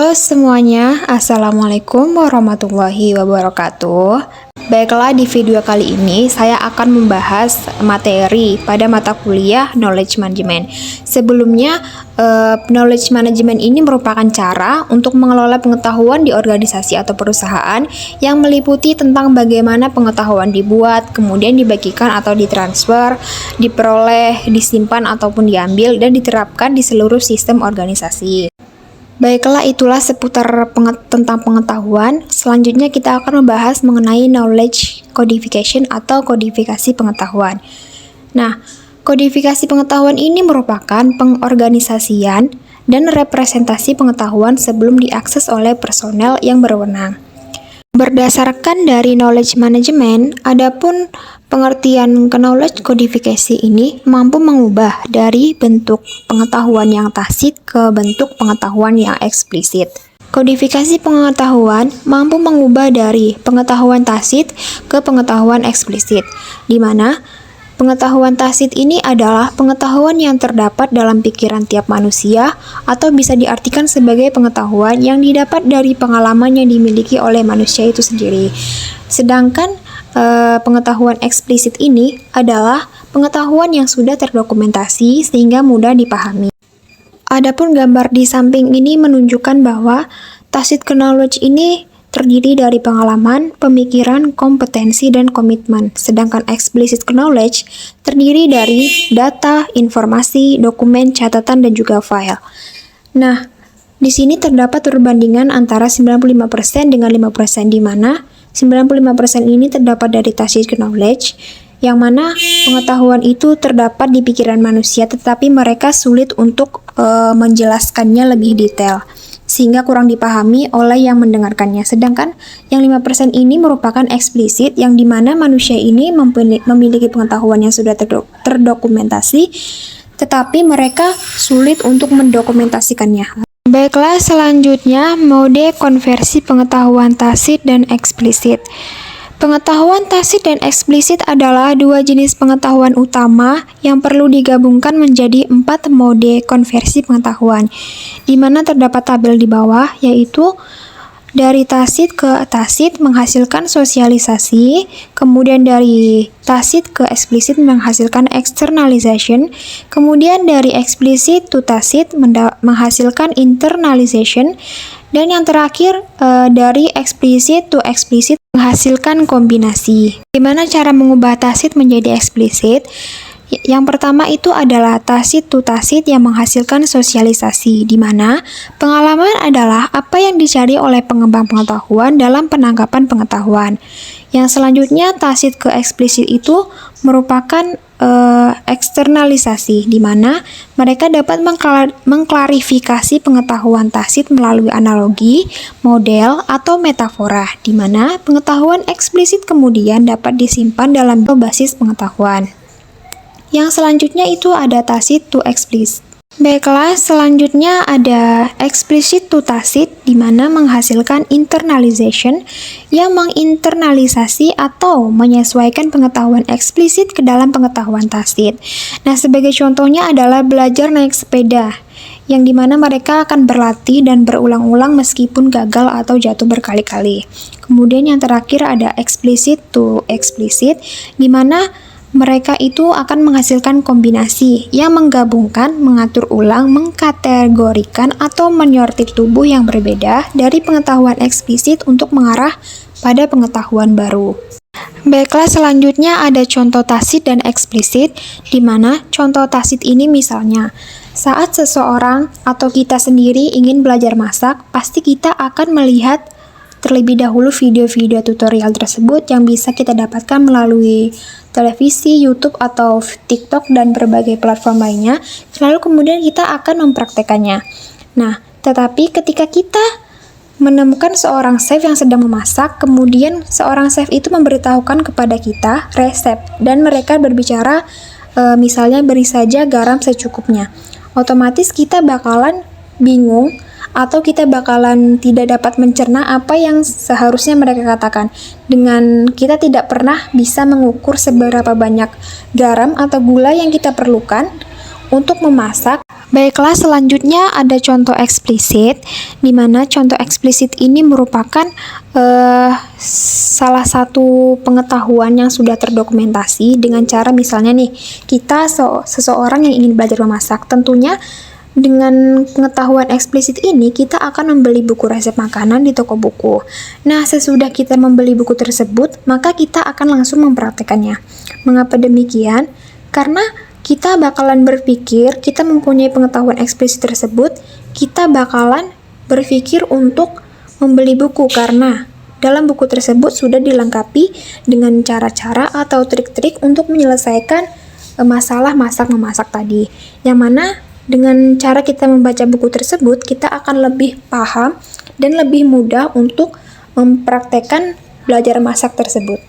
Halo semuanya, Assalamualaikum warahmatullahi wabarakatuh. Baiklah, di video kali ini saya akan membahas materi pada mata kuliah Knowledge Management. Sebelumnya, Knowledge Management ini merupakan cara untuk mengelola pengetahuan di organisasi atau perusahaan yang meliputi tentang bagaimana pengetahuan dibuat, kemudian dibagikan atau ditransfer, diperoleh, disimpan ataupun diambil, dan diterapkan di seluruh sistem organisasi. Baiklah, itulah seputar tentang pengetahuan. Selanjutnya kita akan membahas mengenai knowledge codification atau kodifikasi pengetahuan. Nah, kodifikasi pengetahuan ini merupakan pengorganisasian dan representasi pengetahuan sebelum diakses oleh personel yang berwenang. Berdasarkan dari knowledge management, adapun pengertian knowledge codification ini mampu mengubah dari bentuk pengetahuan yang tacit ke bentuk pengetahuan yang eksplisit. Kodifikasi pengetahuan mampu mengubah dari pengetahuan tacit ke pengetahuan eksplisit, di mana pengetahuan tacit ini adalah pengetahuan yang terdapat dalam pikiran tiap manusia atau bisa diartikan sebagai pengetahuan yang didapat dari pengalaman yang dimiliki oleh manusia itu sendiri. Sedangkan pengetahuan eksplisit ini adalah pengetahuan yang sudah terdokumentasi sehingga mudah dipahami. Adapun gambar di samping ini menunjukkan bahwa tacit knowledge ini terdiri dari pengalaman, pemikiran, kompetensi, dan komitmen. Sedangkan explicit knowledge terdiri dari data, informasi, dokumen, catatan, dan juga file. Nah, di sini terdapat perbandingan antara 95% dengan 5%, di mana 95% ini terdapat dari tacit knowledge, yang mana pengetahuan itu terdapat di pikiran manusia, tetapi mereka sulit untuk menjelaskannya lebih detail, sehingga kurang dipahami oleh yang mendengarkannya. Sedangkan yang 5% ini merupakan eksplisit, yang dimana manusia ini memiliki pengetahuan yang sudah terdokumentasi, tetapi mereka sulit untuk mendokumentasikannya. Baiklah, selanjutnya mode konversi pengetahuan tacit dan eksplisit. Pengetahuan tacit dan eksplisit adalah dua jenis pengetahuan utama yang perlu digabungkan menjadi 4 mode konversi pengetahuan, di mana terdapat tabel di bawah, yaitu dari tacit ke tacit menghasilkan sosialisasi, kemudian dari tacit ke eksplisit menghasilkan externalization, kemudian dari eksplisit to tacit menghasilkan internalization, dan yang terakhir dari eksplisit to eksplisit menghasilkan kombinasi. Gimana cara mengubah tacit menjadi eksplisit? Yang pertama itu adalah tacit to tacit yang menghasilkan sosialisasi, di mana pengalaman adalah apa yang dicari oleh pengembang pengetahuan dalam penangkapan pengetahuan. Yang selanjutnya tacit ke eksplisit itu merupakan eksternalisasi, di mana mereka dapat mengklarifikasi pengetahuan tacit melalui analogi, model, atau metafora, di mana pengetahuan eksplisit kemudian dapat disimpan dalam basis pengetahuan. Yang selanjutnya itu ada tacit to explicit. Baiklah, selanjutnya ada explicit to tacit, di mana menghasilkan internalization yang menginternalisasi atau menyesuaikan pengetahuan eksplisit ke dalam pengetahuan tacit. Nah, sebagai contohnya adalah belajar naik sepeda, yang dimana mereka akan berlatih dan berulang-ulang meskipun gagal atau jatuh berkali-kali. Kemudian yang terakhir ada explicit to explicit, di mana mereka itu akan menghasilkan kombinasi yang menggabungkan, mengatur ulang, mengkategorikan, atau menyortir tubuh yang berbeda dari pengetahuan eksplisit untuk mengarah pada pengetahuan baru. Baiklah, selanjutnya ada contoh tacit dan eksplisit, di mana contoh tacit ini misalnya, saat seseorang atau kita sendiri ingin belajar masak, pasti kita akan melihat terlebih dahulu video-video tutorial tersebut yang bisa kita dapatkan melalui televisi, YouTube, atau TikTok, dan berbagai platform lainnya. Lalu kemudian kita akan mempraktekannya. Nah, tetapi ketika kita menemukan seorang chef yang sedang memasak, kemudian seorang chef itu memberitahukan kepada kita resep, dan mereka berbicara misalnya beri saja garam secukupnya. Otomatis kita bakalan bingung, atau kita bakalan tidak dapat mencerna apa yang seharusnya mereka katakan, dengan kita tidak pernah bisa mengukur seberapa banyak garam atau gula yang kita perlukan untuk memasak. Baiklah, selanjutnya ada contoh eksplisit, di mana contoh eksplisit ini merupakan salah satu pengetahuan yang sudah terdokumentasi dengan cara misalnya nih, kita seseorang yang ingin belajar memasak, tentunya dengan pengetahuan eksplisit ini kita akan membeli buku resep makanan di toko buku. Nah, sesudah kita membeli buku tersebut, maka kita akan langsung mempraktekannya. Mengapa demikian? Karena kita bakalan berpikir, kita mempunyai pengetahuan eksplisit tersebut, kita bakalan berpikir untuk membeli buku karena dalam buku tersebut sudah dilengkapi dengan cara-cara atau trik-trik untuk menyelesaikan masalah masak-memasak tadi. Yang mana dengan cara kita membaca buku tersebut, kita akan lebih paham dan lebih mudah untuk mempraktekkan belajar masak tersebut.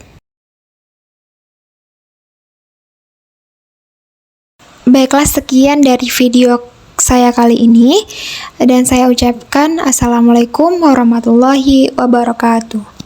Baiklah, sekian dari video saya kali ini, dan saya ucapkan Assalamualaikum warahmatullahi wabarakatuh.